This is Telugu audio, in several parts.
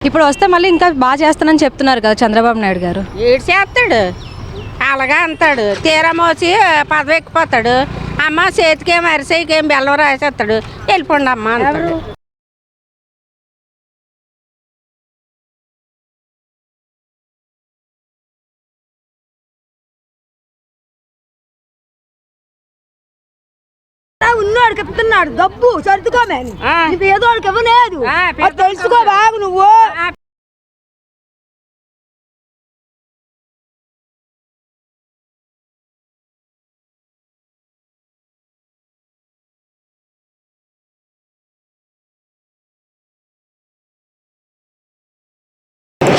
ఇప్పుడు వస్తే మళ్ళీ ఇంకా బాగా చేస్తానని చెప్తున్నారు కదా చంద్రబాబు నాయుడు గారు. ఏడు చేస్తాడు అలాగా అంటాడు. తీరా మోసి పదవి ఎక్కిపోతాడు. అమ్మ చేతికేం అరిసేకేం బెల్లం రాసేస్తాడు. వెళ్ళిపోండి అమ్మ అంటాడు. ఉన్నోడికి చెప్తున్నాడు డబ్బు సర్దుకోమని పేదోడికి ఇవ్వలేదు. తెలుసుకో బాగు నువ్వు.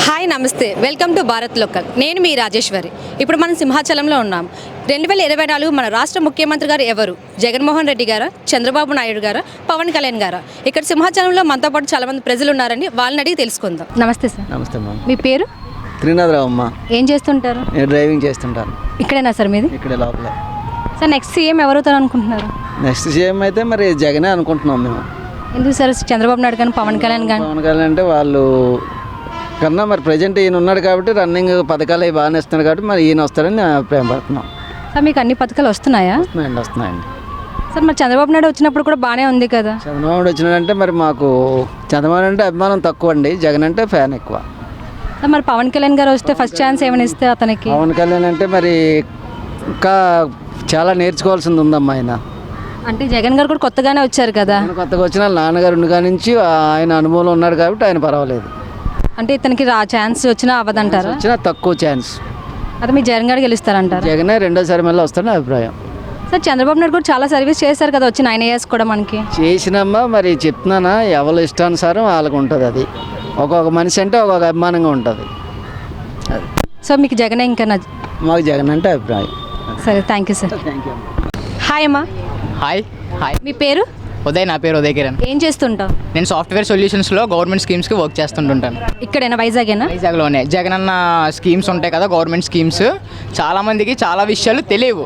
హాయ్ నమస్తే, వెల్కమ్ టు భారత్ లోకల్. నేను మీ రాజేశ్వరి. ఇప్పుడు మనం సింహాచలంలో ఉన్నాం. 2024 మన రాష్ట్ర ముఖ్యమంత్రి గారు ఎవరు? జగన్మోహన్ రెడ్డి గారా, చంద్రబాబు నాయుడు గారా, పవన్ కళ్యాణ్ గారా? ఇక్కడ సింహాచలంలో మనతో పాటు చాలా మంది ప్రజలు ఉన్నారండి, వాళ్ళని అడిగి తెలుసుకుందాం. నమస్తే సార్. నమస్తే అమ్మా. మీ పేరు? త్రినాథరావు అమ్మ. ఏం చేస్తుంటారు? నేను డ్రైవింగ్ చేస్తుంటాను. ఇక్కడేనా సార్ మీది? ఇక్కడే లోపల. సార్ నెక్స్ట్ సీఎం ఎవరవుతారు అనుకుంటున్నారు? నెక్స్ట్ సీఎం అయితే మరి జగనే అనుకుంటున్నాం మేము. ఎందుకు సార్ చంద్రబాబు నాయుడు కానీ పవన్ కళ్యాణ్ కానీ? పవన్ కళ్యాణ్ అంటే వాళ్ళు కన్నా మరి ప్రజెంట్ ఈయన ఉన్నాడు కాబట్టి రన్నింగ్ పథకాలు అవి బాగానే ఇస్తున్నాడు కాబట్టి మరి ఈయన వస్తారని నేను అభిప్రాయం పడుతున్నాం. సార్ మీకు అన్ని పథకాలు వస్తున్నాయా? వస్తున్నాయండి. సార్ మరి చంద్రబాబు నాయుడు వచ్చినప్పుడు కూడా బాగానే ఉంది కదా. చంద్రబాబు వచ్చినాడంటే మరి మాకు చంద్రబాబు అంటే అభిమానం తక్కువ అండి, జగన్ అంటే ఫ్యాన్ ఎక్కువ. సార్ మరి పవన్ కళ్యాణ్ గారు వస్తే ఫస్ట్ ఛాన్స్ ఏమైనా ఇస్తే అతనికి? పవన్ కళ్యాణ్ అంటే మరి ఇంకా చాలా నేర్చుకోవాల్సింది ఉందమ్మా ఆయన. అంటే జగన్ గారు కూడా కొత్తగానే వచ్చారు కదా. కొత్తగా వచ్చిన నాన్నగారు ఉండగా నుంచి ఆయన అనుభవం ఉన్నాడు కాబట్టి ఆయన పర్వాలేదు. అంటే ఇతనికి ఛాన్స్ వచ్చినా అవ్వదంటారా? వచ్చినా తక్కువ ఛాన్స్. అదే మీ జగన్ గారు గెలుస్తారంటారు? జగనే రెండోసారి మళ్ళీ వస్తాడని అభిప్రాయం. సార్ చంద్రబాబు నాయుడు కూడా చాలా సర్వీస్ చేశారు కదా, వచ్చి 9 years కూడా మనకి చేసినమ్మా. మరి చెప్తున్నానా, ఎవరి ఇష్టానుసారం వాళ్ళకు ఉంటుంది. అది ఒక్కొక్క మనిషి అంటే ఒక్కొక్క అభిమానంగా ఉంటుంది. అది సో మీకు జగనే ఇంకా మాకు జగన్ అంటే అభిప్రాయం. సరే, thank you sir. Thank you. Hi అమ్మా. హాయ్. మీ పేరు? ఉదయ్. నా పేరు ఉదయ్ కిరణ్. ఏం చేస్తుంటావు? నేను సాఫ్ట్వేర్ సొల్యూషన్స్లో గవర్నమెంట్ స్కీమ్స్కి వర్క్ చేస్తుంటాను. ఇక్కడేనా, వైజాగేనా? వైజాగ్లోనే జగన్ అన్న స్కీమ్స్ ఉంటాయి కదా, గవర్నమెంట్ స్కీమ్స్. చాలామందికి చాలా విషయాలు తెలియవు.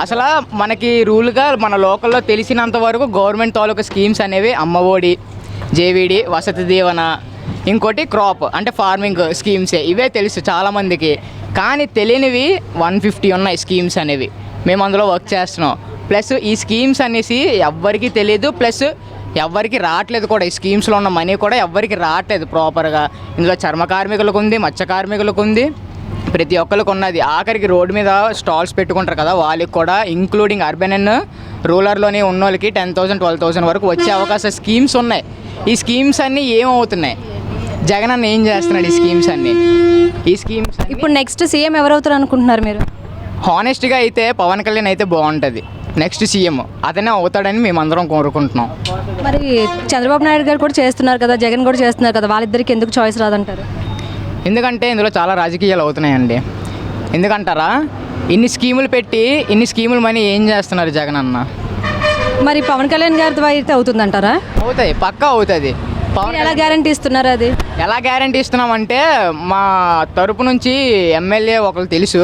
అసలు మనకి రూల్గా మన లోకల్లో తెలిసినంత వరకు గవర్నమెంట్ తాలూకా స్కీమ్స్ అనేవి అమ్మఒడి, జేవిడి, వసతి దీవెన, ఇంకోటి క్రాప్ అంటే ఫార్మింగ్ స్కీమ్సే. ఇవే తెలుసు చాలామందికి. కానీ తెలియనివి 150 ఉన్నాయి స్కీమ్స్ అనేవి. మేము అందులో వర్క్ చేస్తున్నాం. ప్లస్ ఈ స్కీమ్స్ అనేసి ఎవ్వరికి తెలియదు, ప్లస్ ఎవ్వరికి రావట్లేదు కూడా. ఈ స్కీమ్స్లో ఉన్న మనీ కూడా ఎవ్వరికి రావట్లేదు ప్రాపర్గా. ఇందులో చర్మ కార్మికులకు ఉంది, మత్స్య కార్మికులకు ఉంది, ప్రతి ఒక్కరికి ఉన్నది. ఆఖరికి రోడ్డు మీద స్టాల్స్ పెట్టుకుంటారు కదా, వాళ్ళకి కూడా ఇంక్లూడింగ్ అర్బన్ అండ్ రూరల్లోనే ఉన్న వాళ్ళకి 10,000 12,000 వరకు వచ్చే అవకాశం స్కీమ్స్ ఉన్నాయి. ఈ స్కీమ్స్ అన్నీ ఏమవుతున్నాయి? జగన్ అన్న ఏం చేస్తున్నాడు? ఈ స్కీమ్స్ ఇప్పుడు నెక్స్ట్ సీఎం ఎవరవుతారు అనుకుంటున్నారు మీరు? హానెస్ట్గా అయితే పవన్ కళ్యాణ్ అయితే బాగుంటుంది. నెక్స్ట్ సీఎం అతనే అవుతాడని మేమందరం కోరుకుంటున్నాం. మరి చంద్రబాబు నాయుడు గారు కూడా చేస్తున్నారు కదా, జగన్ కూడా చేస్తున్నారు కదా, వాళ్ళిద్దరికి ఎందుకు చాయిస్ రాదంటారు? ఎందుకంటే ఇందులో చాలా రాజకీయాలు అవుతున్నాయండి. ఎందుకంటారా, ఇన్ని స్కీములు పెట్టి ఇన్ని స్కీములు మనీ ఏం చేస్తున్నారు జగన్ అన్న? మరి పవన్ కళ్యాణ్ గారి ద్వారా అయితే అవుతుందంటారా? అవుతాయి, పక్కా అవుతుంది. ఎలా గ్యారంటీ ఇస్తున్నారు? అది ఎలా గ్యారంటీ ఇస్తున్నామంటే మా తరపు నుంచి ఎమ్మెల్యే ఒకరు తెలుసు.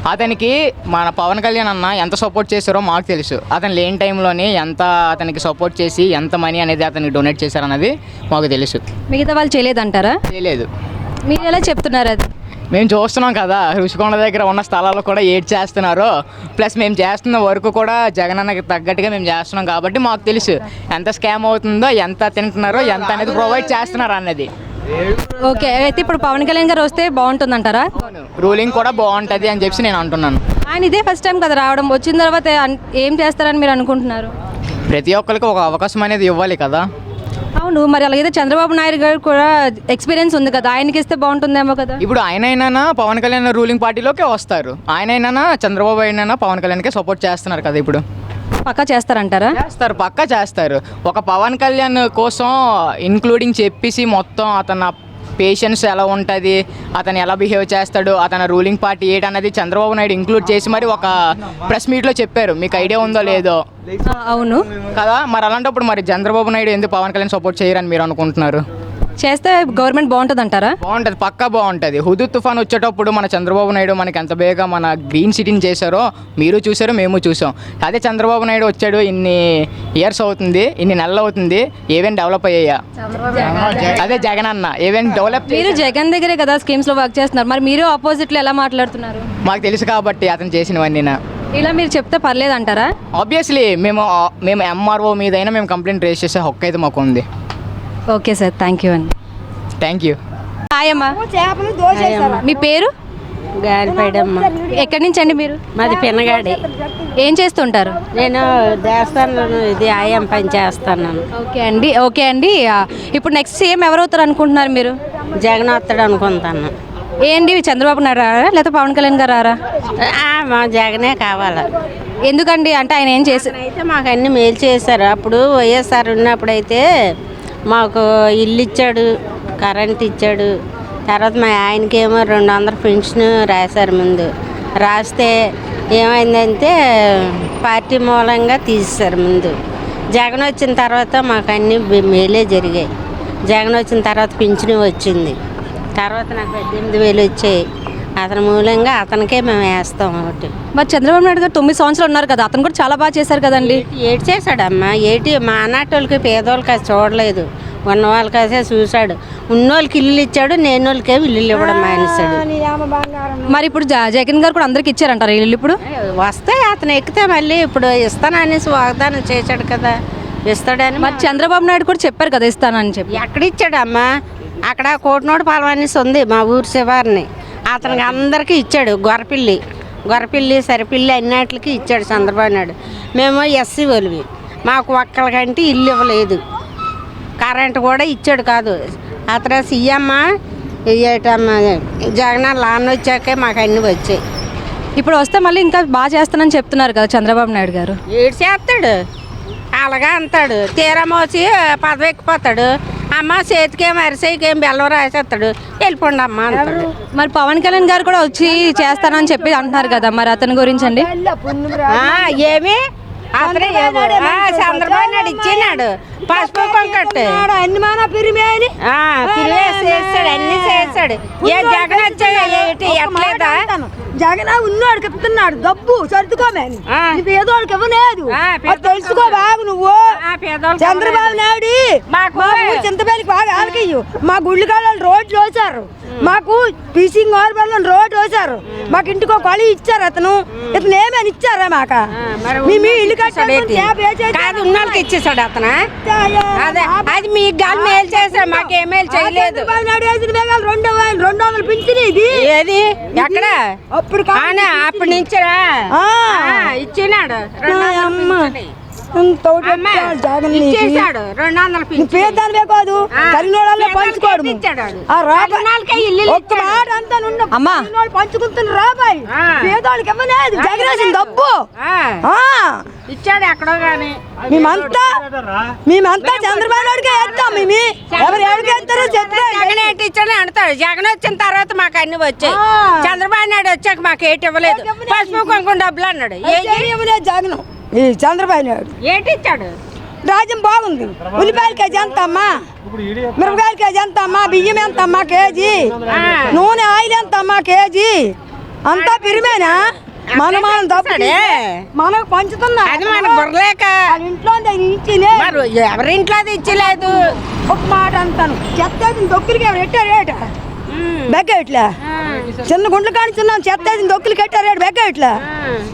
అతనికి మన పవన్ కళ్యాణ్ అన్న ఎంత సపోర్ట్ చేశారో మాకు తెలుసు. అతను లేని టైంలోనే ఎంత అతనికి సపోర్ట్ చేసి ఎంత మనీ అనేది అతనికి డొనేట్ చేశారన్నది మాకు తెలుసు. మిగతా వాళ్ళు చేయలేదంటారా? చేయలేదు. మీరు ఎలా చెప్తున్నారు? అది మేము చూస్తున్నాం కదా, ఋషికొండ దగ్గర ఉన్న స్థలాలు కూడా ఏడ్ చేస్తున్నారు. ప్లస్ మేము చేస్తున్న వర్క్ కూడా జగన్ అన్నకి తగ్గట్టుగా మేము చేస్తున్నాం కాబట్టి మాకు తెలుసు ఎంత స్కామ్ అవుతుందో, ఎంత తింటున్నారో, ఎంత అనేది ప్రొవైడ్ చేస్తున్నారు అన్నది. ఓకే, అయితే ఇప్పుడు పవన్ కళ్యాణ్ గారు వస్తే బాగుంటుందంటారా? రూలింగ్ కూడా బాగుంటుంది అని చెప్పి నేను అంటున్నాను. ఆయన ఇదే ఫస్ట్ టైం కదా రావడం, వచ్చిన తర్వాత ఏం చేస్తారని మీరు అనుకుంటున్నారు? ప్రతి ఒక్కరికి ఒక అవకాశం అనేది ఇవ్వాలి కదా. అవును, మరి అలాగైతే చంద్రబాబు నాయుడు గారు కూడా ఎక్స్పీరియన్స్ ఉంది కదా, ఆయనకి ఇస్తే బాగుంటుందేమో కదా. ఇప్పుడు ఆయనైనా పవన్ కళ్యాణ్ రూలింగ్ పార్టీలోకి వస్తారు. ఆయనైనా చంద్రబాబు అయినా పవన్ కళ్యాణ్కే సపోర్ట్ చేస్తున్నారు కదా. ఇప్పుడు పక్కా చేస్తారంటారా? చేస్తారు, పక్కా చేస్తారు. ఒక పవన్ కళ్యాణ్ కోసం ఇంక్లూడింగ్ చెప్పేసి మొత్తం అతను పేషెన్స్ ఎలా ఉంటుంది, అతను ఎలా బిహేవ్ చేస్తాడు, అతని రూలింగ్ పార్టీ ఏంటన్నది చంద్రబాబు నాయుడు ఇంక్లూడ్ చేసి మరి ఒక ప్రెస్ మీట్లో చెప్పారు. మీకు ఐడియా ఉందో లేదో? అవును కదా. మరి అలాంటప్పుడు మరి చంద్రబాబు నాయుడు ఎందుకు పవన్ కళ్యాణ్ సపోర్ట్ చేయరని మీరు అనుకుంటున్నారు? చేస్తే గవర్నమెంట్ బాగుంటుంది అంటారా? బాగుంటుంది, పక్కా బాగుంటుంది. హుదూద్ తుఫాన్ వచ్చేటప్పుడు మన చంద్రబాబు నాయుడు మనకి ఎంత బేగా మన గ్రీన్ సిటీని చేశారో మీరు చూసారో మేము చూసాం. అదే చంద్రబాబు నాయుడు వచ్చాడు, ఇన్ని ఇయర్స్ అవుతుంది, ఇన్ని నెలలు అవుతుంది, ఏవేం డెవలప్ అయ్యాయా? అదే జగన్ అన్న ఏవేం డెవలప్. మీరు జగన్ దగ్గరే కదా స్కీమ్స్లో వర్క్ చేస్తున్నారు, మరి మీరు ఆపోజిట్లో ఎలా మాట్లాడుతున్నారు? మాకు తెలుసు కాబట్టి అతను చేసినవన్నీ. ఇలా మీరు చెప్తే పర్లేదు అంటారా? ఆబ్వియస్లీ మేము ఎంఆర్ఓ మీదైనా మేము కంప్లైంట్ రేస్ చేసే హక్కు అయితే మాకు ఉంది. ఓకే సార్, థ్యాంక్ యూ అండి. Thank you. హాయ్ అమ్మా, చేపలు దోషేశారు. మీ పేరు? గాలిపేడమ్మ. ఎక్కడి నుంచి అండి మీరు? మాది పినగాడి. ఏం చేస్తుంటారు? నేను దేవస్థానంలో ఇది ఆయం పని చేస్తున్నాను. ఓకే అండి. ఇప్పుడు నెక్స్ట్ సీఎం ఎవరు అవుతారు అనుకుంటున్నారు మీరు? జగన్ వస్తాడు అనుకుంటాను. ఏంటి చంద్రబాబు నాయుడు రారా లేకపోతే పవన్ కళ్యాణ్ గారు రారా? మా జగనే కావాలి. ఎందుకండి అంటే ఆయన ఏం చేసి అయితే మాకు అన్ని మేలు చేశారు. అప్పుడు వైఎస్ఆర్ ఉన్నప్పుడైతే మాకు ఇల్లు ఇచ్చాడు, కరెంట్ ఇచ్చాడు. తర్వాత మా ఆయనకేమో 200 పెన్షన్ రాశారు. ముందు రాస్తే ఏమైందంటే పార్టీ మూలంగా తీసేశారు. ముందు జగన్ వచ్చిన తర్వాత మాకు అన్ని మేలే జరిగాయి. జగన్ వచ్చిన తర్వాత పింఛను వచ్చింది. తర్వాత నాకు 18,000 వచ్చాయి. అతని మూలంగా అతనికే మేము వేస్తాం ఒకటి. మరి చంద్రబాబు నాయుడు గారు 9 సంవత్సరాలు ఉన్నారు కదా, అతను కూడా చాలా బాగా చేశారు కదండి. ఏటి చేశాడమ్మా? మా అన్నట్టోళ్ళకి పేదోళ్ళకి అది చూడలేదు, ఉన్న వాళ్ళకైతే చూశాడు. ఉన్నోళ్ళకి ఇల్లు ఇచ్చాడు, నేనోళ్ళకే ఇల్లు ఇవ్వడం మానేశాడు. మరి ఇప్పుడు జగన్ గారు కూడా అందరికి ఇచ్చారంటారు ఇల్లు. ఇప్పుడు వస్తే అతను ఎక్కితే మళ్ళీ ఇప్పుడు ఇస్తాననేసి వాగ్దానం చేశాడు కదా, ఇస్తాడని. మరి చంద్రబాబు నాయుడు కూడా చెప్పారు కదా ఇస్తానని చెప్పి. ఎక్కడ ఇచ్చాడమ్మా? అక్కడ కోటినోడు పాలవనేసి ఉంది మా ఊరు శివారిని, అతనికి అందరికీ ఇచ్చాడు. గొర్రపిల్లి సరిపిల్లి అన్నిటికి ఇచ్చాడు చంద్రబాబు నాయుడు. మేము ఎస్సీ వాళ్ళవి, మాకు ఒక్కరికంటే ఇల్లు ఇవ్వలేదు. కరెంటు కూడా ఇచ్చాడు కాదు. అతను సీఎమ్మ ఏటమ్మా జగన్ లాన్ వచ్చాకే మాకు అన్నీ వచ్చాయి. ఇప్పుడు వస్తే మళ్ళీ ఇంకా బాగా చేస్తానని చెప్తున్నారు కదా చంద్రబాబు నాయుడు గారు. ఏడు చేస్తాడు, అలాగా అంటాడు. తీరా మోసి పదవి ఎక్కిపోతాడు. అమ్మ చేతికేం అరిసెకేం బెల్లం రాసేస్తాడు, వెళ్ళిపోండి అమ్మ అంటాడు. మరి పవన్ కళ్యాణ్ గారు కూడా వచ్చి చేస్తానని చెప్పి అంటున్నారు కదా, మరి అతని గురించి అండి? ఏమి అతనే చంద్రబాబు నాయుడు ఇచ్చినాడు పసుపు కొంకట్టు అన్ని మాన పిరిమేని చేస్తాడు, అన్ని చేస్తాడు. ఏ జగన్ వచ్చాడు ఎట్లేదా? జగన్ ఉన్నాడు చెప్తున్నాడు డబ్బు సర్దుకోమని, పేదోళ్ళకి ఇవ్వలేదు. తెలుసుకో బాగు నువ్వు. చంద్రబాబు నాయుడు మాకు చింతపల్లికి బాగా ఆలకయ్యు, మా గుళ్ళు కాళ్ళు రోడ్లు వేసారు, మాకు ఫిషింగ్ హార్బర్లో రోడ్డు వేసారు, మాకు ఇంటికి ఒక కొలి ఇచ్చారు. ఇతను ఏమని ఇచ్చారా మాకు? మీ ఇల్లు కాదు ఉన్నోళ్ళకి ఇచ్చేసాడు అతను. అదే అది మీకు గాలి మేలు చేశాడు, మాకేం మేలు చేయలేదు. 200 పింఛన్ ఇది ఏది ఎక్కడ అప్పుడు అప్పటి నుంచి ఇచ్చినాడు. ఇచ్చేసాడు 200 పేదానివే కాదు, కరినోళ్ళలో పంచుకోడు. ఒక్క మాట అంతా అమ్మా పంచుకుంటున్న రాబాయి పేదోళ్ళకి ఇవ్వలేదు. జగన్ డబ్బు ఇచ్చాడు ఎక్కడో గానీ. మేమంతా చంద్రబాబు నాయుడుకే వేస్తాం. ఎవరు ఎవరికి వేస్తారో జగన్ ఏంటి ఇచ్చాడు అంటాడు. జగన్ వచ్చిన తర్వాత మాకు అన్ని వచ్చాయి. చంద్రబాబు నాయుడు వచ్చాక మాకు ఏటి ఇవ్వలేదు. పసుపు కుంకుమ డబ్బులు అన్నాడు. ఇవ్వలేదు జగన్. ఈ చంద్రబాబు నాయుడు ఏంటి ఇచ్చాడు? రాజ్యం బాగుంది. ఉల్లిపాయల కేజీ ఎంత అమ్మా? మిరపకాయల కేజీ ఎంత అమ్మా? బియ్యం ఎంత అమ్మా కేజీ? నూనె ఆయిల్ ఎంత అమ్మా కేజీ? అంతా పిరిమేనా? మనం మనకు పంచుతున్నా. అది మన బుర్రలేక ఇంట్లో ఎవరింట్లో అది ఇచ్చలేదు. ఒక మాట అంటాను, చెత్త దొక్కులకి ఎవరు ఎట్టారేట బెగ్గట్లా? చిన్న గుండ్లు కానిస్తున్నాం, చెత్త దొక్కులకి ఎట్టారేట బెగ్గట్లా?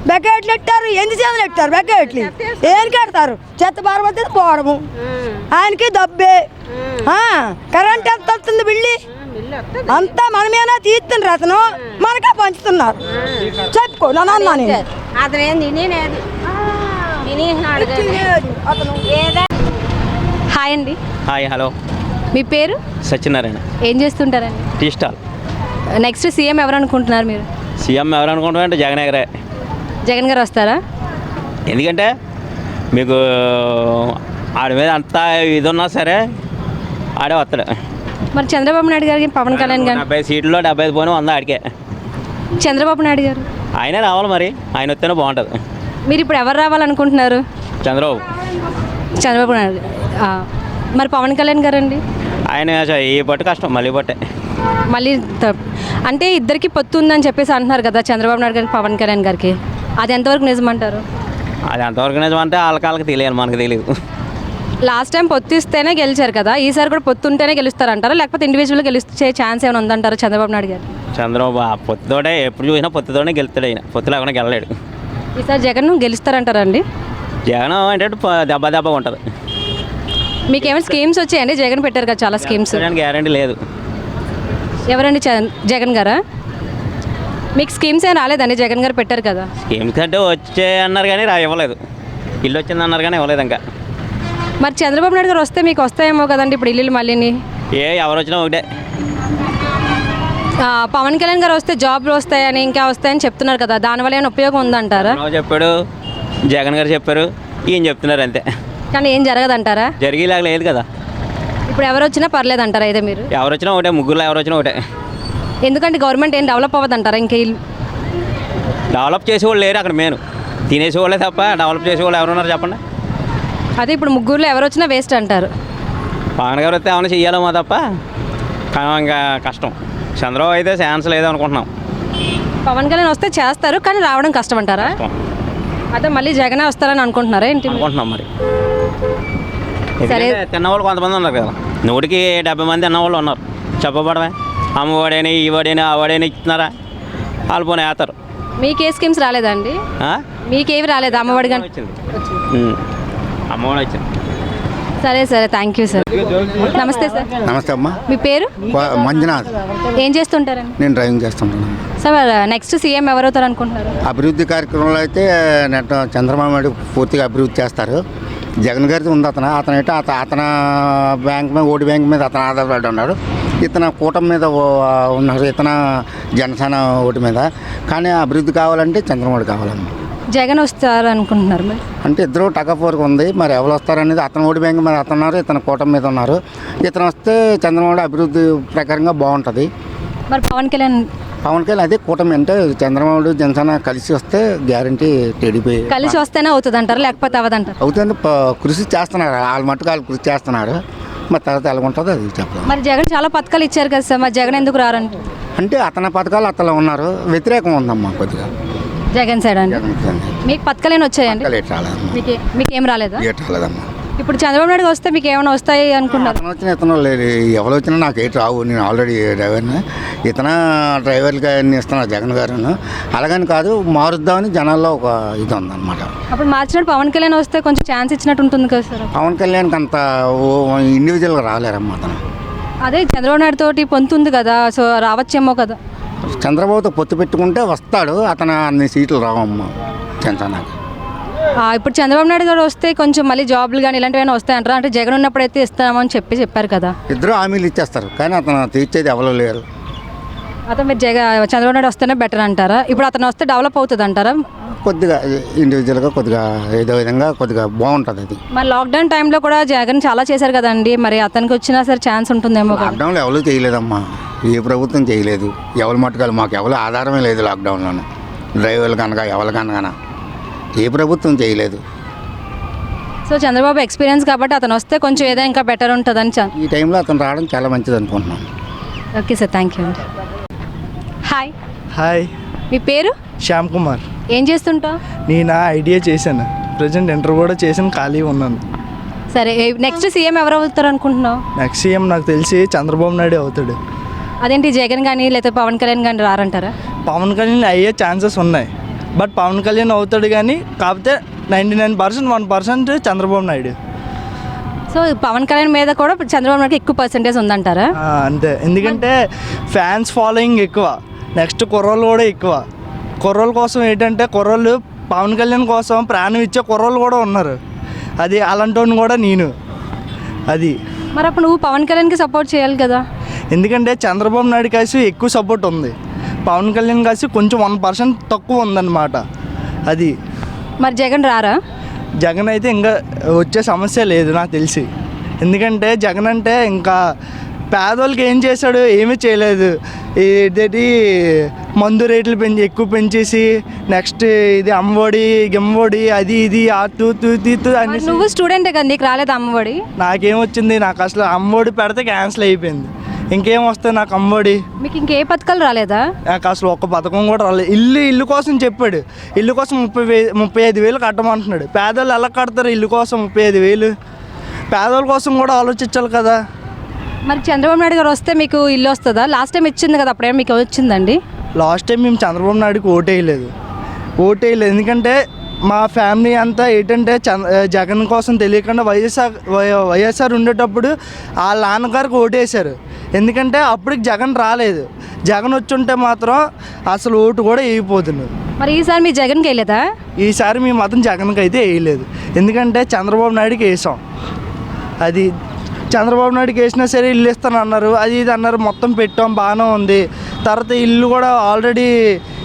బెగ్గట్లు ఎట్టారు, ఎన్ని చేతులు ఎట్టారు బెగ్గట్లు? ఏం కడతారు? చెత్త బారబోతే పోవడము. ఆయనకి దబ్బే. కరెంట్ ఎంత వస్తుంది బిల్లి? అంతా మనమేనా తీస్తున్నారు, అతను మనకే పంచుతున్నారు. చెప్పుకో నన్ను అన్నాను. హాయ్ అండి. Hi, hello. మీ పేరు? సత్యనారాయణ. ఏం చేస్తుంటారండి? Tea stall. నెక్స్ట్ సీఎం ఎవరు అనుకుంటున్నారు మీరు? సీఎం ఎవరు అనుకుంటామంటే జగన్ గారే. జగన్ గారు వస్తారా? ఎందుకంటే మీకు ఆడి మీద అంతా ఇది ఉన్నా సరే ఆడే వస్తాడు. మరి చంద్రబాబు నాయుడు గారికి పవన్ కళ్యాణ్ గారు 70 సీట్లో 75 పోయినా 100 ఆడికే. చంద్రబాబు నాయుడు గారు ఆయనే రావాలి, మరి ఆయన వస్తేనే బాగుంటుంది. మీరు ఇప్పుడు ఎవరు రావాలనుకుంటున్నారు? చంద్రబాబు నాయుడు. మరి పవన్ కళ్యాణ్ గారు అండి? ఆయన ఈ పట్టు కష్టం మళ్ళీ పట్టే. మళ్ళీ అంటే ఇద్దరికి పొత్తు ఉందని చెప్పేసి అంటున్నారు కదా చంద్రబాబు నాయుడు గారికి పవన్ కళ్యాణ్ గారికి, అది ఎంతవరకు నిజమంటారు? అది ఎంతవరకు నిజమంటే వాళ్ళకి తెలియదు, మనకు తెలియదు. లాస్ట్ టైం పొత్తు ఇస్తేనే గెలిచారు కదా, ఈసారి కూడా పొత్తు ఉంటేనే గెలుస్తారంటారా లేకపోతే ఇండివిజువల్ గెలిచే ఛాన్స్ ఏమైనా ఉందంటారా చంద్రబాబు నాయుడు గారు? చంద్రబాబు ఆ పొత్తుతోటే ఎప్పుడు చూసినా పొత్తుతోనే గెలుస్తాడు. ఆయన పొత్తు లేకుండా గెలలేడు. ఈసారి జగన్ గెలుస్తారంటారండి? జగన్ అంటే దెబ్బ ఉంటుంది. మీకు ఏమైనా స్కీమ్స్ వచ్చాయండి? జగన్ పెట్టారు కదా చాలా స్కీమ్స్. గ్యారంటీ లేదు. ఎవరండి జగన్ గారా? మీకు స్కీమ్స్ ఏం రాలేదండి? జగన్ గారు పెట్టారు కదా స్కీమ్స్ అంటే వచ్చే అన్నారు కానీ ఇవ్వలేదు. ఇల్లు వచ్చింది అన్నారు కానీ ఇవ్వలేదు ఇంకా. మరి చంద్రబాబు నాయుడు గారు వస్తే మీకు వస్తాయేమో కదండి ఇప్పుడు ఇల్లు మళ్ళీని. ఎవరు వచ్చినా ఒకటే. పవన్ కళ్యాణ్ గారు వస్తే జాబ్లు వస్తాయని ఇంకా వస్తాయని చెప్తున్నారు కదా, దానివల్ల ఏమైనా ఉపయోగం ఉందంటారా? చెప్పాడు, జగన్ గారు చెప్పారు, ఈయన చెప్తున్నారు అంతే. కానీ ఏం జరగదంటారా? జరిగేలాగా లేదు కదా. ఇప్పుడు ఎవరు వచ్చినా పర్లేదు అంటారా? అయితే మీరు ఎవరు వచ్చినా ఒకటే, ముగ్గురులో ఎవరు వచ్చినా ఒకటే. ఎందుకంటే గవర్నమెంట్ ఏం డెవలప్ అవ్వదంటారా? ఇంకా డెవలప్ చేసేవాళ్ళు లేరు అక్కడ. మెయిన్ తినేసేవాళ్ళే తప్ప డెవలప్ చేసేవాళ్ళు ఎవరున్నారు చెప్పండి. అదే ఇప్పుడు ముగ్గురులో ఎవరు వచ్చినా వేస్ట్ అంటారు. పవన్ గారు వస్తే ఏమైనా చెయ్యాలమో తప్ప ఇంకా కష్టం. చంద్రబాబు అయితే ఛాన్స్ లేదు అనుకుంటున్నాం. పవన్ కళ్యాణ్ వస్తే చేస్తారు కానీ రావడం కష్టం అంటారా? అదే మళ్ళీ జగనే వస్తారని అనుకుంటున్నారా ఏంటి? అనుకుంటున్నాం మరి. సరే. తిన్నవాళ్ళు కొంతమంది ఉన్నారు కదా, 100కి 70 మంది తిన్నవాళ్ళు ఉన్నారు. చెప్పబడమే అమ్మఒడని ఈవడని ఆ వాడని ఇస్తున్నారా, వాళ్ళు పోనీ వేస్తారు. మీకు ఏ స్కీమ్స్ రాలేదండి? మీకేవి రాలేదు? అమ్మఒడి కానీ వచ్చింది, అమ్మఒడి వచ్చింది. సరే సరే, థ్యాంక్ యూ సార్. నమస్తే సార్. నమస్తే అమ్మా. మీ పేరు? మంజునాథ్. ఏం చేస్తుంటారండి? నేను డ్రైవింగ్ చేస్తుంటాను. సార్ నెక్స్ట్ సీఎం ఎవరవుతారు అనుకుంటున్నారు? అభివృద్ధి కార్యక్రమంలో అయితే చంద్రబాబు నాయుడు పూర్తిగా అభివృద్ధి చేస్తారు. జగన్ గారిది ఉంది అతనైతే అతను బ్యాంక్ మీద, ఓటు బ్యాంక్ మీద అతను ఆధారపడి ఉన్నాడు. ఇతను కూటమి మీద ఉన్నారు, ఇతను జనసేన ఓటు మీద. కానీ అభివృద్ధి కావాలంటే చంద్రబాబు కావాలమ్మా. జగన్ వస్తారు అనుకుంటున్నారు మరి? అంటే ఇద్దరు టగఫోర్కి ఉంది. మరి ఎవరు వస్తారనేది, అతను ఓటు బ్యాంక్ మీద అతను ఉన్నారు, ఇతను కూటమి మీద ఉన్నారు. ఇతను వస్తే చంద్రబాబు అభివృద్ధి ప్రకారంగా బాగుంటుంది. మరి పవన్ కళ్యాణ్ అదే కూటమి అంటే చంద్రబాబు జనసేన కలిసి వస్తే గ్యారంటీ టీడీపీ కలిసి వస్తేనే అవుతుంది అంటారు లేకపోతే అవ్వదంటారు? అవుతుంది. కృషి చేస్తున్నారు, వాళ్ళ మట్టుకు వాళ్ళు కృషి చేస్తున్నారు. మరి తర్వాత ఎలాగుంటుందో అది చెప్పాలి. మరి జగన్ చాలా పథకాలు ఇచ్చారు కదా సార్, మరి జగన్ ఎందుకు రారంట? అంటే అతని పథకాలు అతను ఉన్నారు, వ్యతిరేకం ఉందమ్మా కొద్దిగా జగన్ సైడ్ అండి. మీకు పథకాలు ఏమైనా వచ్చాయండి? మీకు ఏం రాలేదా? రాలేదమ్మా. ఇప్పుడు చంద్రబాబు నాయుడు వస్తే మీకు ఏమైనా వస్తాయి అనుకుంటున్నారు? అతను వచ్చిన ఇతను లేదు, ఎవరు వచ్చినా నాకు ఏంటి రావు. నేను ఆల్రెడీ డ్రైవర్ని, ఇతను డ్రైవర్గా అన్ని ఇస్తున్నారు జగన్ గారు. అలాగని కాదు, మారుద్దామని జనాల్లో ఒక ఇది ఉందన్నమాట. అప్పుడు మార్చినట్టు పవన్ కళ్యాణ్ వస్తే కొంచెం ఛాన్స్ ఇచ్చినట్టు ఉంటుంది కదా సార్? పవన్ కళ్యాణ్కి అంత ఇండివిజువల్గా రాలేరమ్మా అతను. అదే చంద్రబాబు నాయుడు తోటి పొందుతుంది కదా, సో రావచ్చేమో కదా. చంద్రబాబుతో పొత్తు పెట్టుకుంటే వస్తాడు, అతను అన్ని సీట్లు రావమ్మా జనసేనకి. ఇప్పుడు చంద్రబాబు నాయుడు గారు వస్తే కొంచెం మళ్ళీ జాబ్లు కానీ ఇలాంటివైనా వస్తాయంటారా? అంటే జగన్ ఉన్నప్పుడైతే ఇస్తామని చెప్పారు కదా. ఇద్దరు హామీలు ఇచ్చేస్తారు కానీ అతను తీర్చేది ఎవరు లేరు. అతను మీరు చంద్రబాబు నాయుడు వస్తేనే బెటర్ అంటారా? ఇప్పుడు అతను వస్తే డెవలప్ అవుతుంది అంటారా? కొద్దిగా ఇండివిజువల్గా కొద్దిగా ఏదో విధంగా కొద్దిగా బాగుంటుంది అది. మరి లాక్డౌన్ టైంలో కూడా జగన్ చాలా చేశారు కదండి, మరి అతనికి వచ్చినా సరే ఛాన్స్ ఉంటుందేమో కదా. లాక్డౌన్లో ఎవరు చేయలేదమ్మా, ఏ ప్రభుత్వం చేయలేదు. ఎవరి మట్టుకాలు మాకు ఎవరు ఆధారమే లేదు లాక్డౌన్లోనే. డ్రైవర్లు కనుక ఎవరు కనుక ఏ ప్రభుత్వం చేయలేదు. సో చంద్రబాబు ఎక్స్పీరియన్స్ కాబట్టి అతను వస్తే కొంచెం ఏదైనా ఇంకా బెటర్ ఉంటుందని ఈ టైంలో అతను రావడం చాలా మంచిది అనుకుంటున్నాను. Okay sir, thank you. Hi. Hi, మీ పేరు? శ్యామ్ కుమార్. ఏం చేస్తుంటావు? నేను ఐడియా చేశాను, ప్రజెంట్ ఇంటర్ కూడా చేశాను, ఖాళీ ఉన్నాను. సరే, నెక్స్ట్ సీఎం ఎవరు అవుతారు అనుకుంటున్నావు? నెక్స్ట్ సీఎం నాకు తెలిసి చంద్రబాబు నాయుడు అవుతాడు. అదేంటి జగన్ కానీ లేకపోతే పవన్ కళ్యాణ్ కానీ రారంటారా? పవన్ కళ్యాణ్ అయ్యే ఛాన్సెస్ ఉన్నాయి, బట్ పవన్ కళ్యాణ్ అవుతాడు కానీ కాకపోతే 99% 1% చంద్రబాబు నాయుడు. సో పవన్ కళ్యాణ్ మీద కూడా చంద్రబాబు నాయుడుకి ఎక్కువ పర్సెంటేజ్ ఉందంటారా? అంతే, ఎందుకంటే ఫ్యాన్స్ ఫాలోయింగ్ ఎక్కువ, నెక్స్ట్ కుర్రోళ్ళు కూడా ఎక్కువ. కుర్రోళ్ళ కోసం ఏంటంటే కుర్రోళ్ళు పవన్ కళ్యాణ్ కోసం ప్రాణం ఇచ్చే కుర్రోళ్ళు కూడా ఉన్నారు. అది అలాంటి కూడా నేను అది. మరి అప్పుడు నువ్వు పవన్ కళ్యాణ్కి సపోర్ట్ చేయాలి కదా? ఎందుకంటే చంద్రబాబు నాయుడు కాసి ఎక్కువ సపోర్ట్ ఉంది, పవన్ కళ్యాణ్ కాసి కొంచెం 1% తక్కువ ఉందన్నమాట అది. మరి జగన్ రారా? జగన్ అయితే ఇంకా వచ్చే సమస్య లేదు నాకు తెలిసి. ఎందుకంటే జగన్ అంటే ఇంకా పేదోళ్ళకి ఏం చేశాడు? ఏమీ చేయలేదు. ఇదేంటి మందు రేట్లు ఎక్కువ పెంచేసి నెక్స్ట్ ఇది అమ్మఒడి గిమ్మఒడి అది ఇది ఆ తూ తూ తూ అన్ని. నువ్వు స్టూడెంటే కదా, నీకు రాలేదు అమ్మఒడి? నాకేమొచ్చింది? నాకు అసలు అమ్మఒడి పెడితే క్యాన్సిల్ అయిపోయింది. ఇంకేం వస్తాయి నాకు అమ్మఒడి? మీకు ఇంకే పథకాలు రాలేదా? నాకు అసలు ఒక్క పథకం కూడా రాలేదు. ఇల్లు కోసం చెప్పాడు. ఇల్లు కోసం 35,000 కట్టమంటున్నాడు. పేదోళ్ళు ఎలా కడతారు ఇల్లు కోసం 35,000? పేదోళ్ళ కోసం కూడా ఆలోచించాలి కదా. మరి చంద్రబాబు నాయుడు గారు వస్తే మీకు ఇల్లు వస్తుందా? లాస్ట్ టైం ఇచ్చింది కదా, అప్పుడేమో మీకు వచ్చిందండి? లాస్ట్ టైం మేము చంద్రబాబు నాయుడుకి ఓటేయలేదు. ఎందుకంటే మా ఫ్యామిలీ అంతా ఏంటంటే జగన్ కోసం తెలియకుండా వైఎస్ఆర్ ఉండేటప్పుడు వాళ్ళ నాన్నగారికి ఓటేశారు. ఎందుకంటే అప్పటికి జగన్ రాలేదు. జగన్ వచ్చుంటే మాత్రం అసలు ఓటు కూడా వేయకపోతున్నారు. మరి ఈసారి మీ జగన్కి వేయలేదా? ఈసారి మేము మాత్రం జగన్కి అయితే వేయలేదు. ఎందుకంటే చంద్రబాబు నాయుడుకి వేసాం. అది చంద్రబాబు నాయుడుకి వేసినా సరే ఇల్లు ఇస్తాను అన్నారు, అది ఇది అన్నారు, మొత్తం పెట్టాం, బాగానే ఉంది. తర్వాత ఇల్లు కూడా ఆల్రెడీ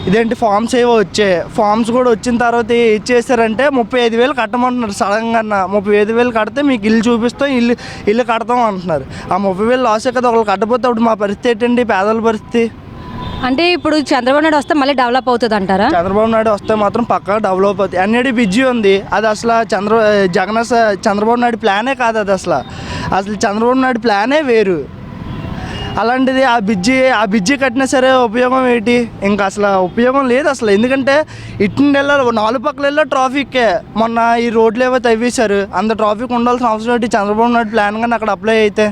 ఇదేంటి ఫామ్స్ ఏవో వచ్చాయి. ఫామ్స్ కూడా వచ్చిన తర్వాత ఇచ్చేసారంటే 35,000 కట్టమంటున్నారు. సడన్గా 35,000 కడితే మీకు ఇల్లు చూపిస్తాం, ఇల్లు కడతాం అంటున్నారు. ఆ 30,000 లాసే కదా. ఒకళ్ళు కట్టపోతే అప్పుడు మా పరిస్థితి ఏంటండి, పేదల పరిస్థితి? అంటే ఇప్పుడు చంద్రబాబు నాయుడు వస్తే మళ్ళీ డెవలప్ అవుతుంది అంటారా? చంద్రబాబు నాయుడు వస్తే మాత్రం పక్కా డెవలప్ అవుతుంది. అన్నిటి బిజీ ఉంది. అది అసలు చంద్రబాబు నాయుడు ప్లానే కాదు. అది అసలు చంద్రబాబు నాయుడు ప్లానే వేరు. అలాంటిది ఆ బిజ్జి కట్టినా సరే ఉపయోగం ఏంటి? ఇంకా అసలు ఉపయోగం లేదు అసలు. ఎందుకంటే ఇట్టిండి వెళ్ళాలి, 4 పక్కల వెళ్ళా ట్రాఫిక్కే. మొన్న ఈ రోడ్లు ఏవో తవ్వేశారు, అంత ట్రాఫిక్ ఉండాల్సిన అవసరం ఏంటి? చంద్రబాబు నాయుడు ప్లాన్ కానీ అక్కడ అప్లై అయితే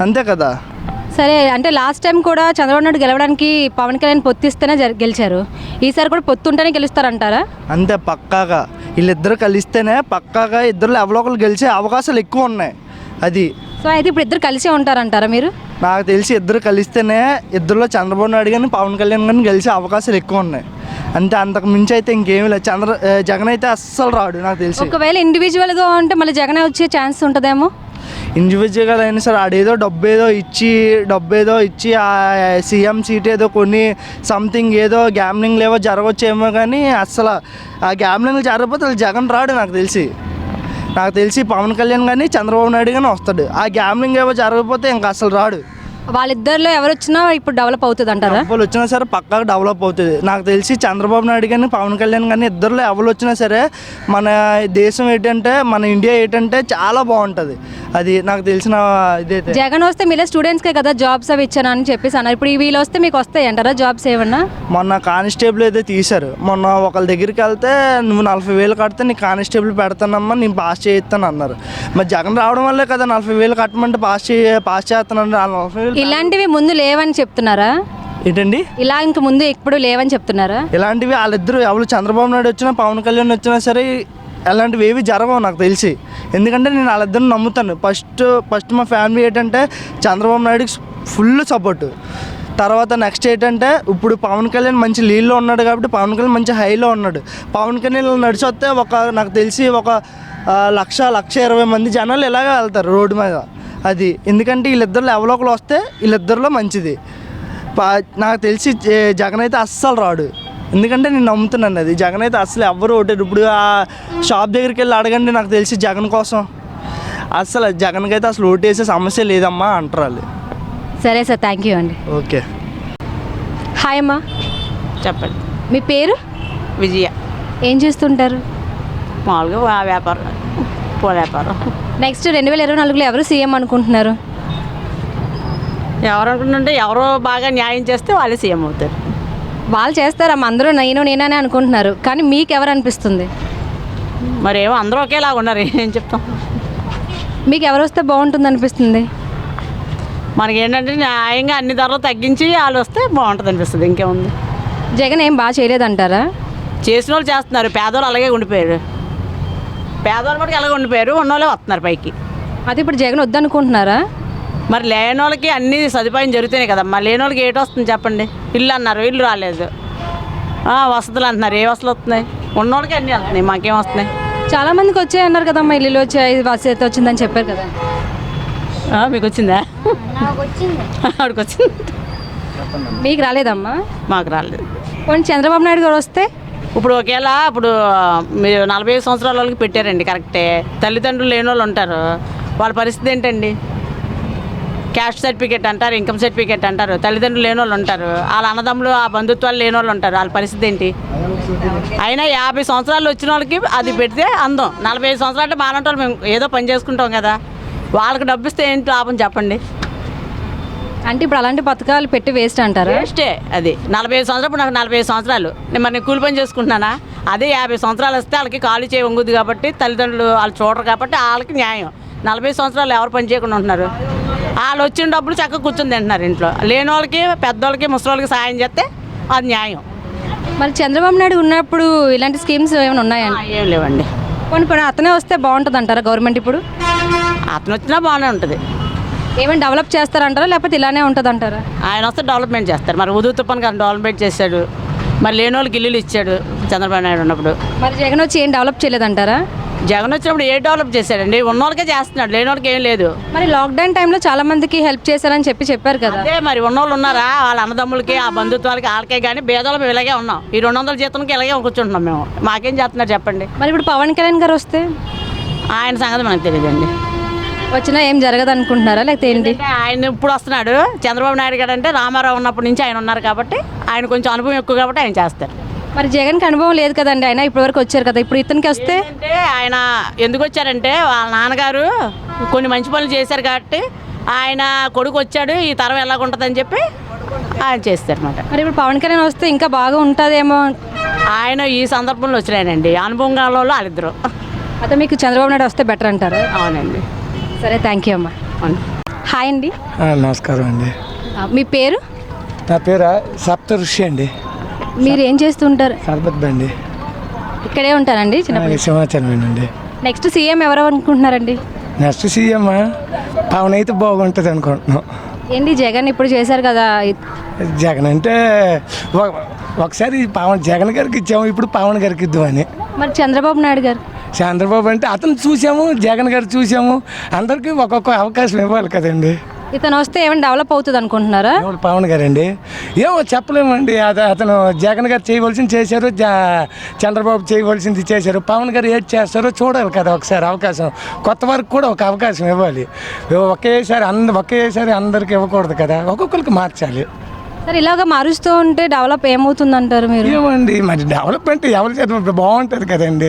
అంతే కదా. సరే, అంటే లాస్ట్ టైం కూడా చంద్రబాబు నాయుడు గెలవడానికి పవన్ కళ్యాణ్ పొత్తిస్తేనే గెలిచారు. ఈసారి కూడా పొత్తుంటేనే గెలుస్తారంటారా? అంతే, పక్కాగా వీళ్ళిద్దరు కలిస్తేనే పక్కాగా ఇద్దరు ఎవరో ఒకరు గెలిచే అవకాశాలు ఎక్కువ ఉన్నాయి. అది సో అయితే ఇప్పుడు ఇద్దరు కలిసే ఉంటారంటారా మీరు? నాకు తెలిసి ఇద్దరు కలిస్తేనే ఇద్దరులో చంద్రబాబు నాయుడు కానీ పవన్ కళ్యాణ్ కానీ గెలిచే అవకాశాలు ఎక్కువ ఉన్నాయి. అంతే, అంతకు మించి అయితే ఇంకేమీ లేదు. జగన్ అయితే అస్సలు రాడు నాకు తెలిసి. ఒకవేళ ఇండివిజువల్గా ఉంటే మళ్ళీ జగన్ వచ్చే ఛాన్స్ ఉంటుందేమో. ఇండివిజువల్గా అయినా సరే ఆడేదో డబ్బేదో ఇచ్చి ఆ సీఎం సీట్ ఏదో కొన్ని సంథింగ్ ఏదో గ్యామ్లింగ్లు ఏవో జరగవచ్చేమో, కానీ అస్సలు ఆ గ్యామ్లింగ్లు జరగకపోతే జగన్ రాడు నాకు తెలిసి పవన్ కళ్యాణ్ కానీ చంద్రబాబు నాయుడు కానీ వస్తాడు. ఆ గ్యామ్లింగ్ ఏవో జరగకపోతే ఇంకా అసలు రాడు. వాళ్ళిద్దరిలో ఎవరు వచ్చినా ఇప్పుడు డెవలప్ అవుతుంది అంటారా? ఎవరు వచ్చినా సరే పక్కాగా డెవలప్ అవుతుంది. నాకు తెలిసి చంద్రబాబు నాయుడు కానీ పవన్ కళ్యాణ్ కానీ ఇద్దరులో ఎవరు వచ్చినా సరే మన దేశం ఏంటంటే, మన ఇండియా ఏంటంటే చాలా బాగుంటుంది. అది నాకు తెలిసిన ఇదైతే. జగన్ వస్తే మీరే స్టూడెంట్స్కే కదా జాబ్స్ అవి ఇచ్చాను అని చెప్పేసి అన్నారు. ఇప్పుడు వీళ్ళు వస్తే మీకు వస్తాయి అంటారా జాబ్స్ ఏమన్నా? మొన్న కానిస్టేబుల్ అయితే తీశారు. మొన్న ఒకళ్ళ దగ్గరికి వెళ్తే నువ్వు 40,000 కడితే నీకు కానిస్టేబుల్ పెడతానమ్మా, నేను పాస్ చేయిస్తాను అన్నారు. మరి జగన్ రావడం వల్లే కదా 40,000 కట్టమంటే పాస్ చేస్తానండి. 40,000 ఇలాంటివి ముందు లేవని చెప్తున్నారా? ఏంటండి ఇలా ఇంక ముందు ఎప్పుడు లేవని చెప్తున్నారా? ఇలాంటివి వాళ్ళిద్దరు ఎవరు చంద్రబాబు నాయుడు వచ్చినా పవన్ కళ్యాణ్ వచ్చినా సరే అలాంటివి ఏవి జరగవు నాకు తెలిసి. ఎందుకంటే నేను వాళ్ళిద్దరిని నమ్ముతాను. ఫస్ట్ మా ఫ్యామిలీ ఏంటంటే చంద్రబాబు నాయుడుకి ఫుల్ సపోర్టు. తర్వాత నెక్స్ట్ ఏంటంటే ఇప్పుడు పవన్ కళ్యాణ్ మంచి లీడ్లో ఉన్నాడు కాబట్టి పవన్ కళ్యాణ్ మంచి హైలో ఉన్నాడు. పవన్ కళ్యాణ్ నడిచి వస్తే నాకు తెలిసి ఒక 1,20,000 మంది జనాలు ఇలాగే వెళ్తారు రోడ్డు మీద. అది ఎందుకంటే వీళ్ళిద్దరిలో ఎవరో ఒకరు వస్తే వీళ్ళిద్దరిలో మంచిది. నాకు తెలిసి జగన్ అయితే అస్సలు రాడు. ఎందుకంటే నేను నమ్ముతున్నాను అది. జగన్ అయితే అసలు ఎవరు ఓటారు. ఇప్పుడు ఆ షాప్ దగ్గరికి వెళ్ళి అడగండి, నాకు తెలిసి జగన్ కోసం అసలు జగన్కి అయితే అసలు ఓటేసే సమస్య లేదమ్మా అంటారు వాళ్ళు. సరే సార్, థ్యాంక్ యూ అండి. ఓకే. హాయ్ అమ్మా, చెప్పండి. మీ పేరు? విజయ. ఏం చేస్తుంటారు? మామూలుగా వ్యాపారం, పూల వ్యాపారం. నెక్స్ట్ 2024లో ఎవరు సీఎం అనుకుంటున్నారు? ఎవరు అనుకుంటుంటే ఎవరో బాగా న్యాయం చేస్తే వాళ్ళే సీఎం అవుతారు. వాళ్ళు చేస్తారమ్మా, అందరూ నేననే అనుకుంటున్నారు, కానీ మీకు ఎవరు అనిపిస్తుంది? మరేమో అందరూ ఒకేలాగా ఉన్నారు, ఏం చెప్తాం. మీకు ఎవరు వస్తే బాగుంటుంది అనిపిస్తుంది? మనకి ఏంటంటే న్యాయంగా అన్ని ధరలు తగ్గించి వాళ్ళు వస్తే బాగుంటుంది అనిపిస్తుంది. ఇంకేముంది. జగన్ ఏం బాగా చేయలేదంటారా? చేసిన వాళ్ళు చేస్తున్నారు, పేదవాళ్ళు అలాగే ఉండిపోయారు. పేదవాళ్ళు మటుకు అలాగే ఉండిపోయారు, ఉన్నోళ్ళే వస్తున్నారు పైకి. అది ఇప్పుడు జగన్ వద్దనుకుంటున్నారా? మరి లేని వాళ్ళకి అన్ని సదుపాయం జరుగుతున్నాయి కదమ్మా. లేని వాళ్ళకి ఏటి వస్తుంది చెప్పండి. ఇల్లు అన్నారు, ఇల్లు రాలేదు. వసతులు అంటున్నారు, ఏ వసతులు వస్తున్నాయి? ఉన్నోళ్ళకి అన్నీ వస్తున్నాయి, మాకేం వస్తున్నాయి? చాలామందికి వచ్చాయి అన్నారు కదమ్మా, ఇల్లు వచ్చాయి, వసతి వచ్చిందని చెప్పారు కదా. మీకు వచ్చిందా? ఆడికి వచ్చింది. మీకు రాలేదమ్మా? మాకు రాలేదు. కొన్ని చంద్రబాబు నాయుడు గారు వస్తే ఇప్పుడు ఒకేలా ఇప్పుడు మీరు 45 సంవత్సరాల వాళ్ళకి పెట్టారండి, కరెక్టే. తల్లిదండ్రులు లేని వాళ్ళు ఉంటారు, వాళ్ళ పరిస్థితి ఏంటండి? క్యాస్ట్ సర్టిఫికేట్ అంటారు, ఇన్కమ్ సర్టిఫికేట్ అంటారు. తల్లిదండ్రులు లేని వాళ్ళు ఉంటారు, వాళ్ళ అన్నదమ్ములు ఆ బంధుత్వాలు లేని వాళ్ళు ఉంటారు. వాళ్ళ పరిస్థితి ఏంటి? అయినా 50 సంవత్సరాలు వచ్చిన వాళ్ళకి అది పెడితే అందం. 45 సంవత్సరాలు అంటే మానంటోళ్ళు మేము ఏదో పని చేసుకుంటాం కదా, వాళ్ళకి డబ్బు ఇస్తే ఏంటి లాభం చెప్పండి? అంటే ఇప్పుడు అలాంటి పథకాలు పెట్టి వేస్ట్ అంటారా? వేస్టే అది. 45 సంవత్సరాలు, ఇప్పుడు నాకు 45 సంవత్సరాలు, నేను కూలి పని చేసుకుంటున్నానా? అదే 50 సంవత్సరాలు వస్తే వాళ్ళకి ఖాళీ చేయ వంగుద్ది కాబట్టి, తల్లిదండ్రులు వాళ్ళు చూడరు కాబట్టి వాళ్ళకి న్యాయం. 40 సంవత్సరాలు ఎవరు పని చేయకుండా ఉంటున్నారు? వాళ్ళు వచ్చిన డబ్బులు చక్కగా కూర్చొని తింటున్నారు ఇంట్లో. లేని వాళ్ళకి, పెద్దోళ్ళకి, ముసలోళ్ళకి సాయం చేస్తే అది న్యాయం. మరి చంద్రబాబు నాయుడు ఉన్నప్పుడు ఇలాంటి స్కీమ్స్ ఏమైనా ఉన్నాయండి? ఏం లేవండి. కొన్ని అతనే వస్తే బాగుంటుంది అంటారా గవర్నమెంట్? ఇప్పుడు అతను వచ్చినా బాగానే ఉంటుంది. ఏమైనా డెవలప్ చేస్తారంటారా లేకపోతే ఇలానే ఉంటుంది అంటారా? ఆయన వస్తే డెవలప్మెంట్ చేస్తారు. మరి ఉదూ తుప్పని గారు డెవలప్మెంట్ చేశాడు, మరి లేని వాళ్ళకి ఇల్లులు ఇచ్చాడు చంద్రబాబు నాయుడు ఉన్నప్పుడు. మరి జగన్ వచ్చి ఏం డెవలప్ చేయలేదంటారా? జగన్ వచ్చినప్పుడు ఏ డెవలప్ చేశాడండి? ఉన్న వాళ్ళకే చేస్తున్నాడు, లేని వాళ్ళకి ఏం లేదు. మరి లాక్డౌన్ టైంలో చాలా మందికి హెల్ప్ చేశారని చెప్పారు కదా. అదే మరి ఉన్నోళ్ళు ఉన్నారా? వాళ్ళ అన్నదమ్ములకి, ఆ బంధుత్వాలకి, వాళ్ళకే కానీ భేదాలు మేము ఇలాగే ఉన్నాం. ఈ 200 జీతంకి ఇలాగే కూర్చుంటున్నాం మేము. మాకేం చేస్తున్నారు చెప్పండి? మరి ఇప్పుడు పవన్ కళ్యాణ్ గారు వస్తే ఆయన సంగతి మనకు తెలియదండి. వచ్చినా ఏం జరగదు అనుకుంటున్నారా లేకపోతే ఏంటి? ఆయన ఇప్పుడు వస్తున్నాడు. చంద్రబాబు నాయుడు గారు అంటే రామారావు ఉన్నప్పటి నుంచి ఆయన ఉన్నారు కాబట్టి ఆయన కొంచెం అనుభవం ఎక్కువ కాబట్టి ఆయన చేస్తారు. మరి జగన్కి అనుభవం లేదు కదండి, ఆయన ఇప్పటి వరకు వచ్చారు కదా, ఇప్పుడు ఇతనికి వస్తే? అంటే ఆయన ఎందుకు వచ్చారంటే వాళ్ళ నాన్నగారు కొన్ని మంచి పనులు చేశారు కాబట్టి ఆయన కొడుకు వచ్చాడు, ఈ తరం ఎలాగుంటుందని చెప్పి ఆయన చేస్తారన్నమాట. మరి ఇప్పుడు పవన్ కళ్యాణ్ వస్తే ఇంకా బాగా ఉంటుందేమో. ఆయన ఈ సందర్భంలో వచ్చినాయనండి, అనుభవం గల వాళ్ళు వాళ్ళిద్దరు. అయితే మీకు చంద్రబాబు నాయుడు వస్తే బెటర్ అంటారు? అవునండి. సరే, థ్యాంక్ యూ అమ్మా. హాయ్ అండి. నమస్కారం అండి. మీ పేరు? నా పేరు సప్త ఋషి అండి. మీరు ఏం చేస్తుంటారు? సర్బత్ బండి. ఇక్కడే ఉంటారండి చిన్నప్పుడు? సింహాచలం అండి. నెక్స్ట్ సీఎం ఎవరు అనుకుంటున్నారండి? నెక్స్ట్ సీఎం పవన్ అయితే బాగుంటుంది అనుకుంటున్నాం. ఏంటి జగన్ ఇప్పుడు చేశారు కదా. జగన్ అంటే ఒకసారి జగన్ గారికి ఇచ్చాము, ఇప్పుడు పవన్ గారికి ఇద్దామని. మరి చంద్రబాబు నాయుడు గారు? చంద్రబాబు అంటే అతను చూసాము, జగన్ గారు చూసాము, అందరికీ ఒక్కొక్క అవకాశం ఇవ్వాలి కదండి. ఇతను వస్తే ఏమైనా డెవలప్ అవుతుంది అనుకుంటున్నారా? పవన్ గారు అండి ఏమో చెప్పలేమండి. అతను జగన్ గారు చేయవలసింది చేశారు, చంద్రబాబు చేయవలసింది చేశారు. పవన్ గారు ఏది చేస్తారో చూడాలి కదా ఒకసారి అవకాశం. కొత్త వారికి కూడా ఒక అవకాశం ఇవ్వాలి. ఒకేసారి అందరికి ఇవ్వకూడదు కదా, ఒక్కొక్కరికి మార్చాలి. సరే, ఇలాగ మారుస్తూ ఉంటే డెవలప్ ఏమవుతుంది అంటారు మీరు? ఏమండి మరి డెవలప్మెంట్ ఎవరి చేత బాగుంటుంది కదండి.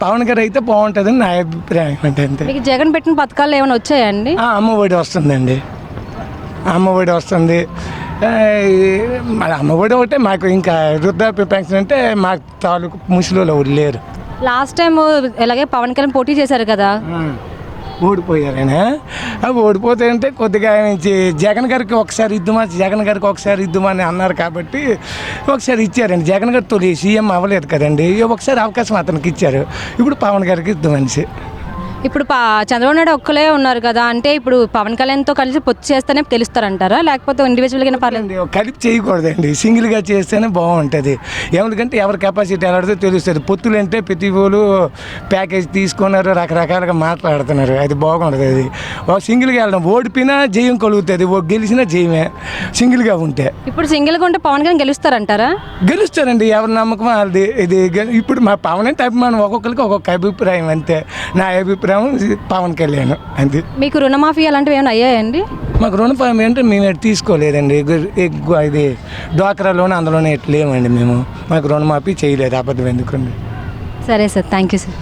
పవన్ గారు అయితే బాగుంటుందని నా అభిప్రాయం అంటే. అంతే. మీకు జగన్ పెట్టిన పథకాలు ఏమైనా వచ్చాయండి? అమ్మఒడి వస్తుందండి, అమ్మఒడి వస్తుంది. మరి అమ్మఒడి ఒకటే మాకు. ఇంకా వృద్ధాప్య పెన్షన్ అంటే మాకు తాలూకు ముసలిలో లేరు. లాస్ట్ టైం ఇలాగే పవన్ కళ్యాణ్ పోటీ చేశారు కదా, ఓడిపోయారైనా. ఓడిపోతే అంటే కొద్దిగా నుంచి జగన్ గారికి ఒకసారి ఇద్దుమా అని అన్నారు కాబట్టి ఒకసారి ఇచ్చారండి. జగన్ గారు తొలి సీఎం అవ్వలేదు కదండి, ఒకసారి అవకాశం అతనికి ఇచ్చారు. ఇప్పుడు పవన్ గారికి ఇద్దామనిసి. ఇప్పుడు చంద్రబాబు నాయుడు ఒక్కలే ఉన్నారు కదా, అంటే ఇప్పుడు పవన్ కళ్యాణ్తో కలిసి పొత్తు చేస్తేనే గెలుస్తారంటారా లేకపోతే ఇండివిజువల్గానే పర్లేదు? కలిపి చేయకూడదండి, సింగిల్గా చేస్తేనే బాగుంటుంది. ఎందుకంటే ఎవరి కెపాసిటీ ఎలాడితే తెలుస్తుంది. పొత్తులు అంటే ప్రతి వాళ్ళు ప్యాకేజ్ తీసుకున్నారు, రకరకాలుగా మాట్లాడుతున్నారు, అది బాగుంటుంది. అది సింగిల్గా వెళ్ళడం ఓడిపోయినా జయం కలుగుతుంది, గెలిచినా జయమే సింగిల్గా ఉంటే. ఇప్పుడు సింగిల్గా ఉంటే పవన్ కళ్యాణ్ గెలుస్తారంటారా? గెలుస్తారండి, ఎవరి నమ్మకం వాళ్ళది. ఇది ఇప్పుడు మా పవన్ అంటే అభిమానం, ఒక్కొక్కరికి ఒక్కొక్క అభిప్రాయం. అంతే నా అభిప్రాయం పవన్ కళ్యాణ్ అంతే. మీకు రుణమాఫీ అలాంటివి ఏమైనా అయ్యాయండి? మాకు రుణమాఫీ అంటే మేము తీసుకోలేదండి. ఇది డ్వాక్రాలోనే అందులోనే లేమండి మేము. మాకు రుణమాఫీ చేయలేదు, అబద్ధం ఎందుకండి. సరే సార్, థ్యాంక్ యూ సార్.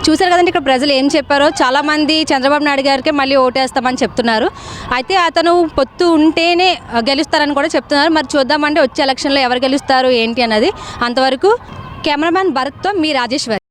చూసారు కదండి ఇక్కడ ప్రజలు ఏం చెప్పారో. చాలామంది చంద్రబాబు నాయుడు గారికి మళ్ళీ ఓటేస్తామని చెప్తున్నారు. అయితే అతను పొత్తు ఉంటేనే గెలుస్తారని కూడా చెప్తున్నారు. మరి చూద్దామంటే వచ్చే ఎలక్షన్లో ఎవరు గెలుస్తారు ఏంటి అన్నది. అంతవరకు కెమెరామ్యాన్ భరత్తో మీ రాజేశ్వరి.